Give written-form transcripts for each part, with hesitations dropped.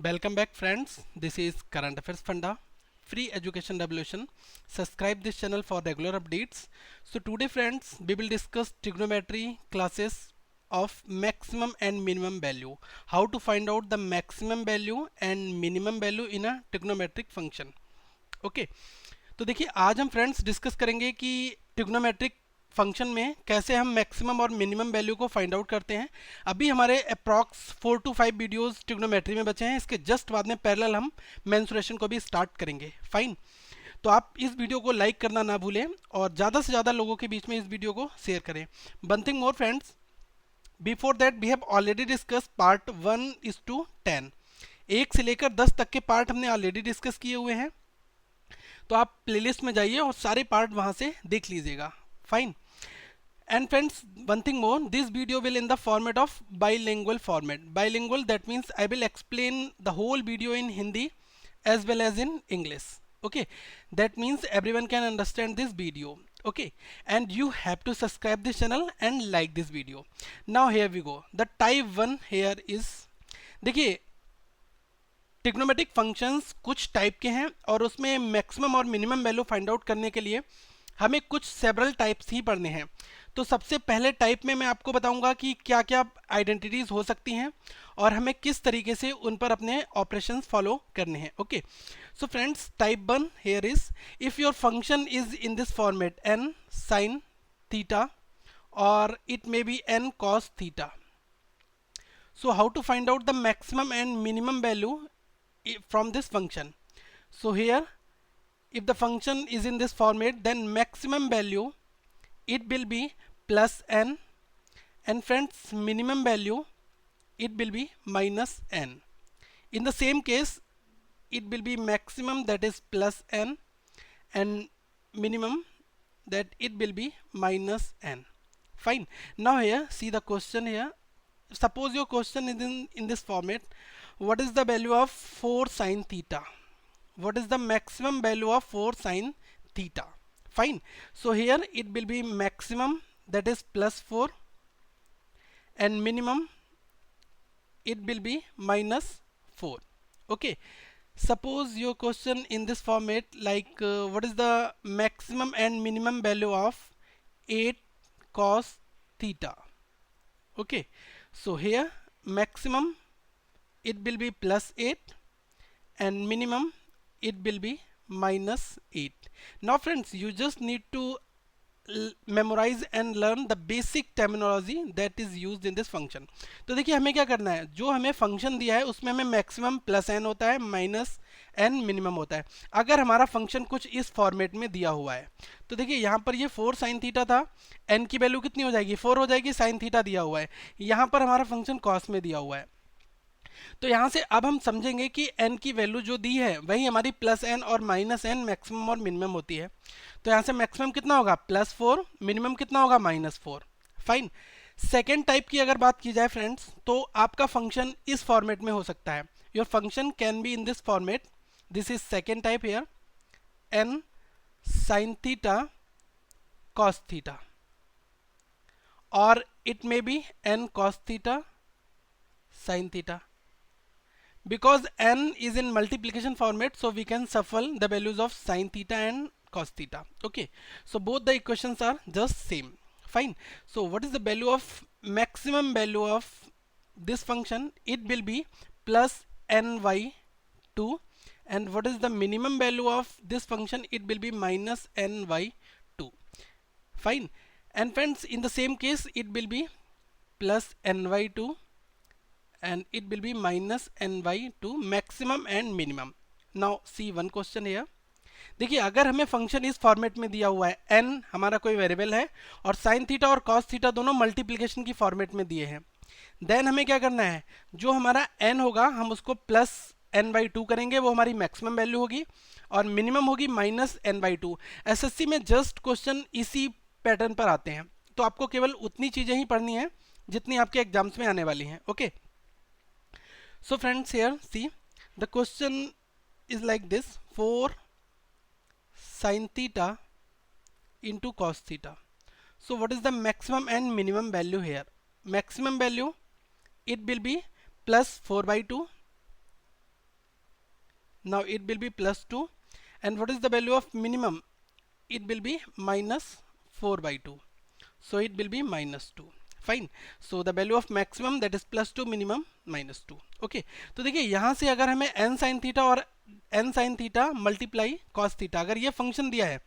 Welcome back friends, this is Current Affairs Funda, Free Education Revolution. Subscribe this channel for regular updates. So today friends, we will discuss trigonometry classes of maximum and minimum value. How to find out the maximum value and minimum value in a trigonometric function. Okay तो देखिए आज हम friends discuss करेंगे कि trigonometric function में कैसे हम maximum और मिनिमम वैल्यू को फाइंड आउट करते हैं। अभी हमारे अप्रॉक्स 4 to 5 वीडियोस ट्रिग्नोमेट्री में बचे हैं। इसके जस्ट बाद में पैरेलल हम मेंसुरेशन को भी स्टार्ट करेंगे। फाइन, तो आप इस वीडियो को लाइक करना ना भूलें और ज़्यादा से ज़्यादा लोगों के बीच में इस वीडियो को शेयर करें। One thing more friends, before that we have already discuss part 1:10। 1 से लेकर 10 तक के पार्ट हमने ऑलरेडी डिस्कस किए हुए हैं, तो आप प्लेलिस्ट में जाइए और सारे पार्ट वहां से देख लीजिएगा। Fine, and friends one thing more, this video will in the format of bilingual format. Bilingual that means I will explain the whole video in Hindi as well as in English. Okay, that means everyone can understand this video. Okay, and you have to subscribe this channel and like this video. Now here we go. The type 1 here is, देखिए trigonometric functions कुछ type के हैं और उसमें maximum और minimum value find out करने के लिए हमें कुछ सेवरल टाइप्स ही पढ़ने हैं। तो सबसे पहले टाइप में मैं आपको बताऊंगा कि क्या क्या आइडेंटिटीज हो सकती हैं और हमें किस तरीके से उन पर अपने ऑपरेशंस फॉलो करने हैं। Okay, so friends type 1 here is, if your function is in this format n sin theta और it may be n cos theta. So how to find out the maximum and minimum value from this function? So here, if the function is in this format, then maximum value it will be plus n, and friends minimum value it will be minus n. In the same case, it will be maximum that is plus n and minimum that it will be minus n. Fine. Now here see the question here. Suppose your question is in this format, what is the value of 4 sin theta? What is the maximum value of 4 sin theta? Fine, so here it will be maximum that is plus 4 and minimum it will be minus 4. Okay, suppose your question in this format like what is the maximum and minimum value of 8 cos theta? Okay, so here maximum it will be plus 8 and minimum it will be minus 8. Now friends, you just need to memorize and learn the basic terminology that is used in this function. तो देखिए हमें क्या करना है, जो हमें function दिया है उसमें हमें मैक्सिमम प्लस एन होता है, माइनस एन मिनिमम होता है। अगर हमारा फंक्शन कुछ इस फॉर्मेट में दिया हुआ है तो देखिए यहाँ पर ये 4 साइन थीटा था, एन की वैल्यू कितनी हो जाएगी, 4 हो जाएगी, साइन थीटा दिया हुआ है। यहाँ पर हमारा फंक्शन कॉस में दिया हुआ है, तो यहाँ से अब हम समझेंगे कि n की वैल्यू जो दी है वही हमारी प्लस n और माइनस n मैक्सिमम और मिनिमम होती है। तो यहाँ से मैक्सिमम कितना होगा, +4, मिनिमम कितना होगा, -4। फाइन, सेकेंड टाइप की अगर बात की जाए फ्रेंड्स, तो आपका फंक्शन इस फॉर्मेट में हो सकता है। Your function can be in this format, this is second type here, n sin theta cos theta, और it may be n cos theta sin theta. Because n is in multiplication format, so we can shuffle the values of sin theta and cos theta. Okay, so both the equations are just same. Fine, so what is the value of maximum value of this function? It will be plus ny2, and what is the minimum value of this function? It will be minus ny2. Fine, and friends in the same case it will be plus ny2 and it will be minus ny2, maximum and minimum. Now see one question here. देखिए अगर हमें function इस format में दिया हुआ है, n हमारा कोई वेरिएबल है और साइन थीटा और कॉस थीटा दोनों मल्टीप्लिकेशन की फॉर्मेट में दिए हैं, देन हमें क्या करना है, जो हमारा n होगा हम उसको प्लस n/2 करेंगे, वो हमारी मैक्सिमम वैल्यू होगी, और मिनिमम होगी माइनस n/2। एसएससी में जस्ट क्वेश्चन इसी पैटर्न पर आते हैं, तो आपको केवल उतनी चीजें ही पढ़नी है जितनी आपके एग्जाम्स में आने वाली हैं। Okay, so friends here see the question is like this, 4 sin theta into cos theta. So what is the maximum and minimum value here? Maximum value it will be plus 4/2 now it will be plus 2, and what is the value of minimum? It will be minus 4 by 2, so it will be minus 2. Fine. So the value of maximum that is plus 2, minimum minus 2. Okay, तो देखिए यहाँ से अगर हमें n sine theta और n sine theta multiply cos theta अगर ये function दिया है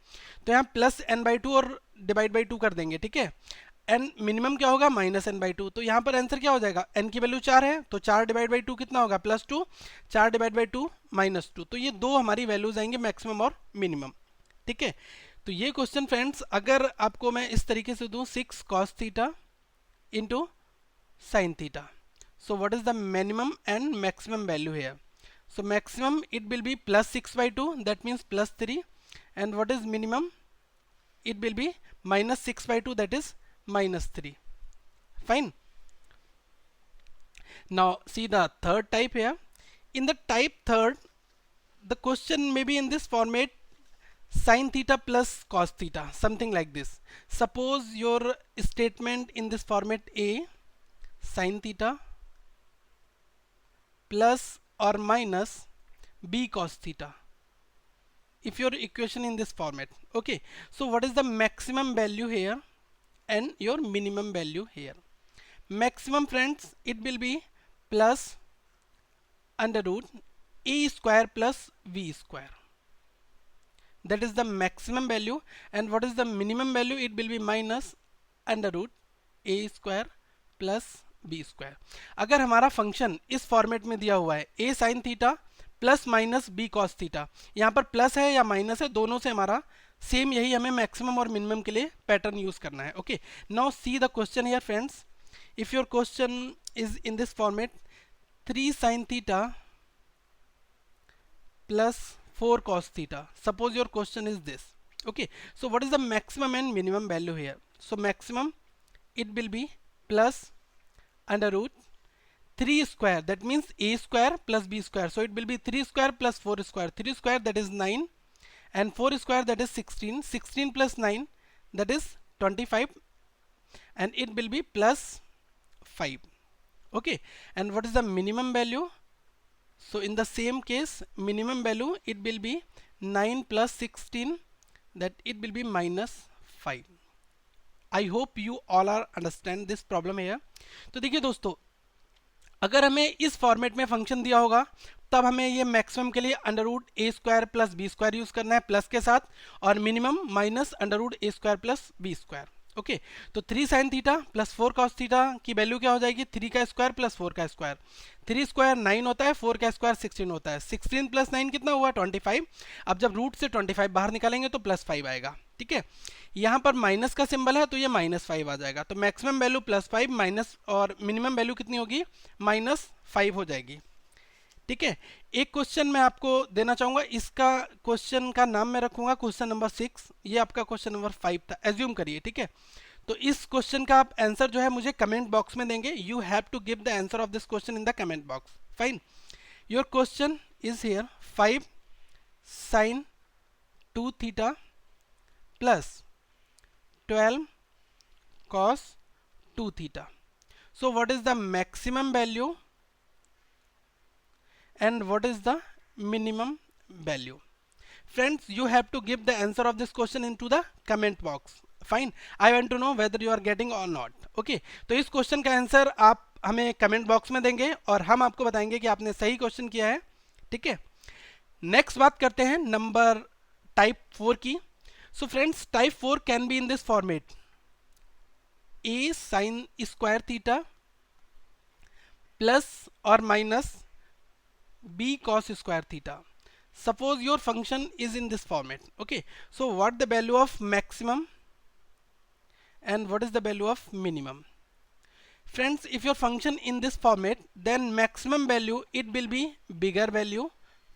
तो यहाँ प्लस n बाई 2 और डिवाइड बाई 2 कर देंगे. ठीक है, n मिनिमम क्या होगा? Minus n by 2. तो यहाँ पर आंसर क्या हो जाएगा? n की वैल्यू 4 है तो 4 डिवाइड बाई 2 कितना होगा? प्लस 2. 4 divide by 2 minus 2. तो ये दो हमारी वैल्यूज आएंगे, मैक्सिमम और मिनिमम. ठीक है, तो ये क्वेश्चन फ्रेंड्स अगर आपको मैं इस तरीके से दूं 6 cos theta into sin theta, so what is the minimum and maximum value here? So maximum it will be plus 6 by 2, that means plus 3, and what is minimum? It will be minus 6 by 2, that is minus 3. Fine. Now see the third type here. In the type third, the question may be in this format: sin theta plus cos theta, something like this. Suppose your statement in this format: a sin theta plus or minus b cos theta. If your equation in this format, okay, so what is the maximum value here and your minimum value here? Maximum friends, it will be plus under root a square plus v square. That is the maximum value. And what is the minimum value? It will be minus under root a square plus b square. अगर हमारा function इस format में दिया हुआ है a sine theta plus minus b cos theta, यहाँ पर plus है या माइनस है, दोनों से हमारा सेम यही हमें मैक्सिमम और मिनिमम के लिए पैटर्न यूज करना है. Okay, now see the question here friends. If your question is in this format 3 sine theta plus 4 cos theta. Suppose your question is this. Okay, so what is the maximum and minimum value here? So maximum it will be plus under root 3 square, that means a square plus b square. So it will be 3 square plus 4 square. 3 square that is 9 and 4 square that is 16. 16 plus 9 that is 25 and it will be plus 5. Okay, and what is the minimum value? So in the same case, minimum value it will be 9 plus 16, that it will be minus 5. I hope you all are understand this problem here. तो देखिए दोस्तों, अगर हमें इस format में function दिया होगा तब हमें ये मैक्सिमम के लिए under root a square plus b square use करना है प्लस के साथ, और minimum minus under root a square plus b square. Okay, तो 3 sine theta plus 4 cos theta की वैल्यू क्या हो जाएगी? 3 का स्क्वायर प्लस 4 का स्क्वायर. 3 स्क्वायर 9 होता है, 4 का स्क्वायर 16 होता है. 16 प्लस 9 कितना हुआ? 25. अब जब रूट से 25 बाहर निकालेंगे तो प्लस 5 आएगा. ठीक है, यहाँ पर माइनस का सिंबल है तो ये माइनस 5 आ जाएगा. तो मैक्सिमम वैल्यू प्लस 5 माइनस और मिनिमम वैल्यू कितनी होगी? माइनस 5 हो जाएगी. ठीक है, एक क्वेश्चन मैं आपको देना चाहूंगा, इसका क्वेश्चन का नाम मैं रखूंगा क्वेश्चन नंबर 6. ये आपका क्वेश्चन नंबर 5 था, एज्यूम करिए. ठीक है, तो इस क्वेश्चन का आप आंसर जो है मुझे कमेंट बॉक्स में देंगे. You have to give the answer of this question in the comment box. Fine, your question is here 5 sine 2 theta plus 12 cos 2 theta. So what is the maximum value and what is the minimum value? Friends, you have to give the answer of this question into the comment box. Fine, I want to know whether you are getting or not. Okay, तो इस question का answer आप हमें comment box में देंगे और हम आपको बताएंगे कि आपने सही क्वेश्चन किया है. ठीक है, नेक्स्ट बात करते हैं नंबर टाइप 4 की. सो friends, type 4 can be in this format: a sin square theta plus or minus b cos square theta. Suppose your function is in this format. Okay, so what the value of maximum and what is the value of minimum? Friends, if your function in this format, then maximum value it will be bigger value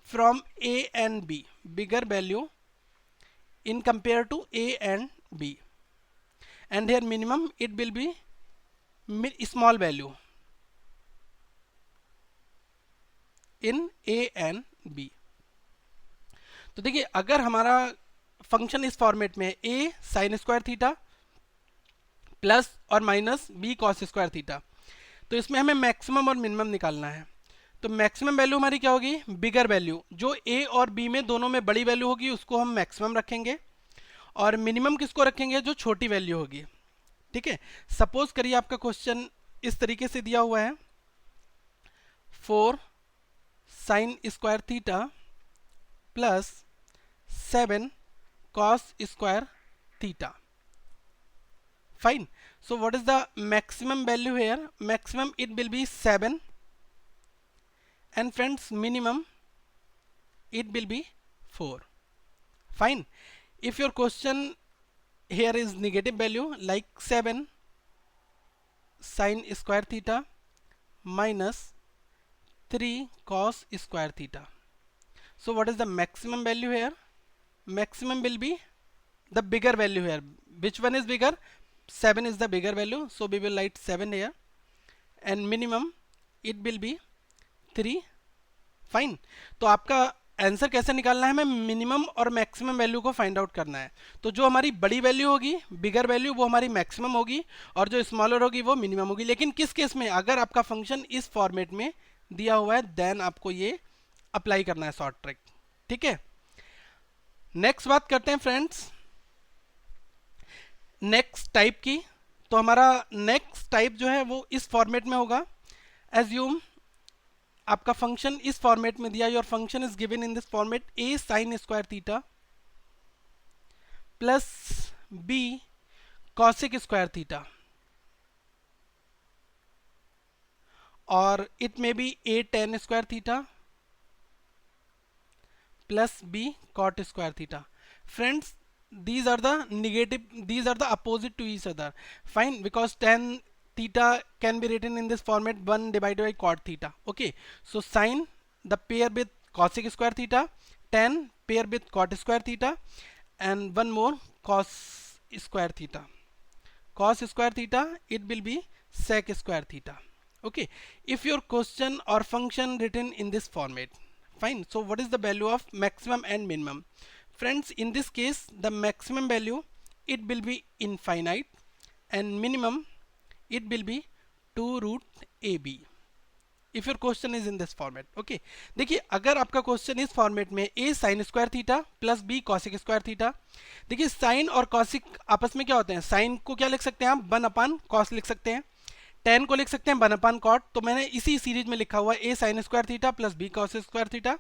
from a and b, bigger value in compare to a and b, and here minimum it will be small value in a and b. तो देखिए, अगर हमारा function इस format में a sine square theta plus और minus b cos square theta, तो इसमें हमें मैक्सिमम और मिनिमम निकालना है. तो मैक्सिमम वैल्यू हमारी क्या होगी, बिगर वैल्यू, जो ए और बी में दोनों में बड़ी वैल्यू होगी उसको हम मैक्सिमम रखेंगे, और मिनिमम किसको रखेंगे, जो छोटी वैल्यू होगी। ठीक है, सपोज करिए आपका क्वेश्चन इस तरीके से दिया हुआ है, 4 sign square theta plus 7 cos square theta. Fine. So what is the maximum value here? Maximum it will be 7, and friends minimum it will be 4. Fine. If your question here is negative value like 7 sin square theta minus 3 cos square theta. So what is the maximum value here? Maximum will be the bigger value here. Which one is bigger? 7 is the bigger value, so we will write 7 here, and minimum it will be 3. Fine, तो आपका answer कैसे निकालना है, हमें minimum और maximum value को find out करना है। तो जो हमारी बड़ी वैल्यू होगी, बिगर वैल्यू, वो हमारी मैक्सिमम होगी, और जो स्मॉलर होगी वो मिनिमम होगी। लेकिन किस केस में, अगर आपका फंक्शन इस फॉर्मेट में दिया हुआ है, देन आपको ये अप्लाई करना है शॉर्ट ट्रिक। ठीक है, नेक्स्ट बात करते हैं फ्रेंड्स नेक्स्ट टाइप की। तो हमारा नेक्स्ट टाइप जो है वो इस फॉर्मेट में होगा। एज्यूम आपका फंक्शन इस फॉर्मेट में दिया, your function is given in this format, a sine square theta plus b cosec square theta, और it may be a tan square theta plus b cot square theta. Friends, these are the negative, these are the opposite to each other. Fine, because tan theta can be written in this format, 1 divided by cot theta. Okay, so sin the pair with cosec square theta, tan pair with cot square theta, and one more cos square theta. Cos square theta it will be sec square theta. Okay, if your question or function written in this format, fine, so what is the value of maximum and minimum? Friends, in this case the maximum value it will be infinite, and minimum it will be 2 root ab if your question is in this format. Okay, देखिए अगर आपका question इस format में a sin square theta plus b cosec square theta, देखिए sign और cosec आपस में क्या होते हैं, साइन को क्या लिख सकते हैं आप, 1 अपान कॉस लिख सकते हैं, टेन को लिख सकते हैं 1 अपान कॉट। तो मैंने इसी सीरीज में लिखा हुआ a sin square theta plus b cos square theta,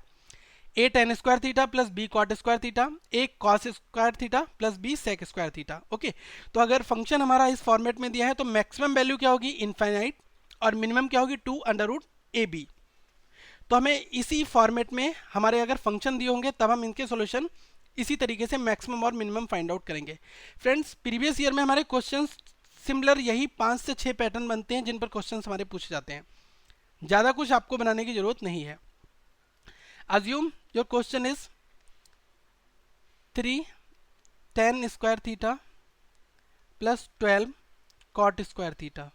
a tan square theta plus b cot square theta, a cos square theta plus b sec square theta. Okay, तो अगर फंक्शन हमारा इस फॉर्मेट में दिया है तो मैक्सिमम वैल्यू क्या होगी, इनफाइनाइट, और मिनिमम क्या होगी, 2 अंडर रूट ए बी। तो हमें इसी फॉर्मेट में हमारे अगर फंक्शन दिए होंगे तब हम इनके सॉल्यूशन इसी तरीके से मैक्सिमम और मिनिमम फाइंड आउट करेंगे। फ्रेंड्स, प्रीवियस ईयर में हमारे क्वेश्चन सिमिलर यही 5 से 6 पैटर्न बनते हैं जिन पर क्वेश्चन हमारे पूछे जाते हैं, ज़्यादा कुछ आपको बनाने की जरूरत नहीं है। Assume your question is 3 tan square theta plus 12 cot square theta,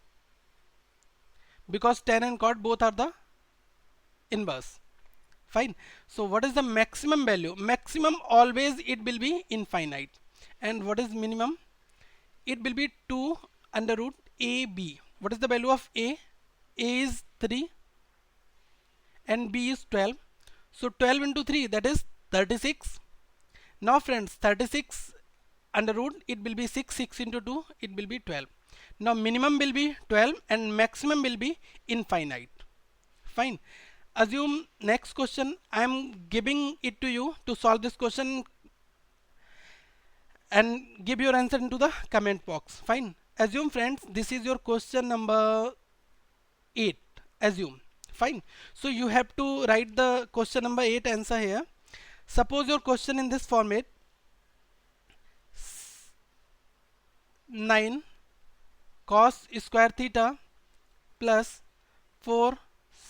because tan and cot both are the inverse. Fine. So what is the maximum value? Maximum always it will be infinite. And what is minimum? It will be 2 under root ab. What is the value of a? A is 3 and b is 12. So 12 into 3, that is 36. Now friends, 36 under root it will be 6, 6 into 2 it will be 12. Now minimum will be 12 and maximum will be infinite. Fine. Assume next question, I am giving it to you to solve this question and give your answer into the comment box. Fine. Assume friends, this is your question number 8. Assume. Fine. So you have to write the question number 8 answer here. Suppose your question in this format, 9 cos square theta plus 4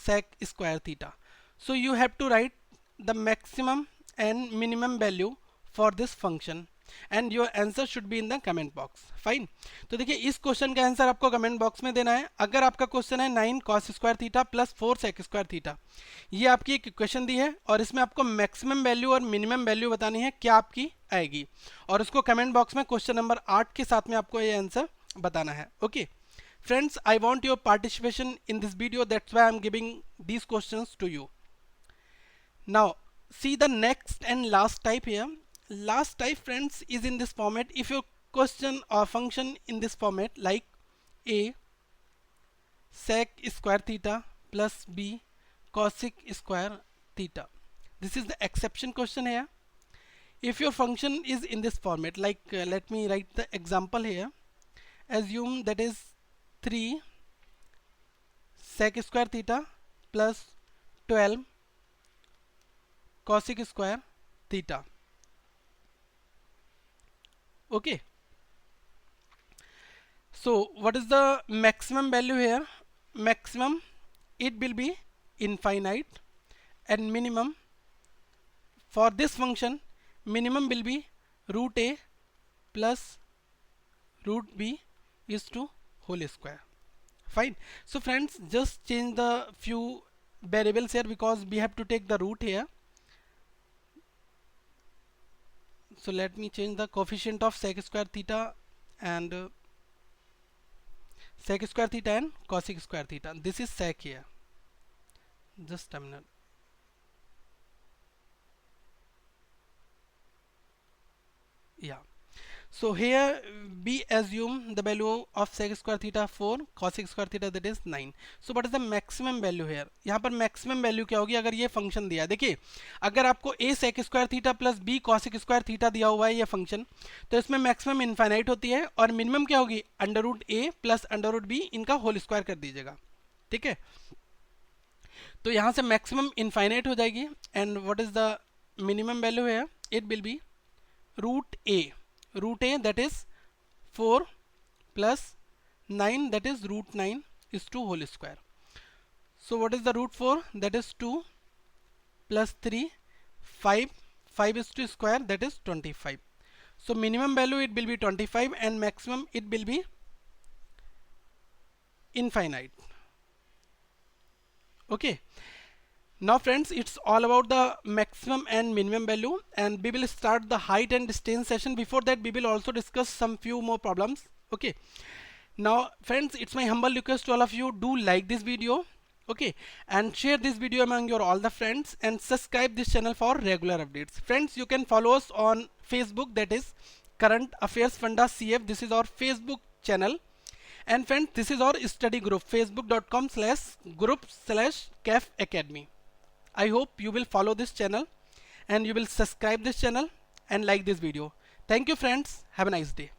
sec square theta. So you have to write the maximum and minimum value for this function and your answer should be in the comment box. Fine. तो देखिए इस question का answer आपको comment box में देना है। अगर आपका क्वेश्चन है 9 cos square theta plus 4 sec square theta, ये आपकी एक इक्वेशन दी है और इसमें आपको मैक्सिमम वैल्यू और मिनिमम वैल्यू बतानी है, क्या आपकी आएगी, और उसको कमेंट बॉक्स में क्वेश्चन नंबर 8 के साथ में आपको ये आंसर बताना है। Okay, Friends, I want your participation in this video. That's why I'm giving these questions to you. Now, see the next and last type here. Last type, friends, is in this format. If your question or function in this format, like a sec square theta plus b cosec square theta. This is the exception question here. If your function is in this format, like let me write the example here. Assume that is 3 sec square theta plus 12 cosec square theta. Okay. So what is the maximum value here? Maximum, it will be infinite, and minimum for this function, minimum will be root a plus root b is to whole square. Fine. So friends, just change the few variables here because we have to take the root here. So let me change the coefficient of sec square theta and sec square theta and cosec square theta. This is sec here. Just a minute. Yeah. So here we assume the value of sec square theta 4, cosec square theta that is 9. So what is the maximum value here? यहाँ पर maximum value क्या होगी अगर ये function दिया है? देखिए अगर आपको a sec square theta plus b cosec square theta दिया हुआ है ये function, तो इसमें maximum infinite होती है और minimum क्या होगी? under root a plus under root b इनका whole square कर दीजिएगा. ठीक है, तो यहाँ से maximum infinite हो जाएगी. And what is the minimum value here? It will be root a that is 4 plus 9 that is root 9 is 2 whole square. So what is the root 4? That is 2 plus 3 5 is to square, that is 25. So minimum value it will be 25 and maximum it will be infinite. Okay. Now friends, it's all about the maximum and minimum value, and we will start the height and distance session. Before that we will also discuss some few more problems. Okay. Now friends, it's my humble request to all of you, do like this video, okay, and share this video among your all the friends, and subscribe this channel for regular updates. Friends, you can follow us on Facebook, that is Current Affairs Funda CF. This is our Facebook channel. And friends, this is our study group, facebook.com/group/CAF Academy. I hope you will follow this channel and you will subscribe this channel and like this video. Thank you friends. Have a nice day.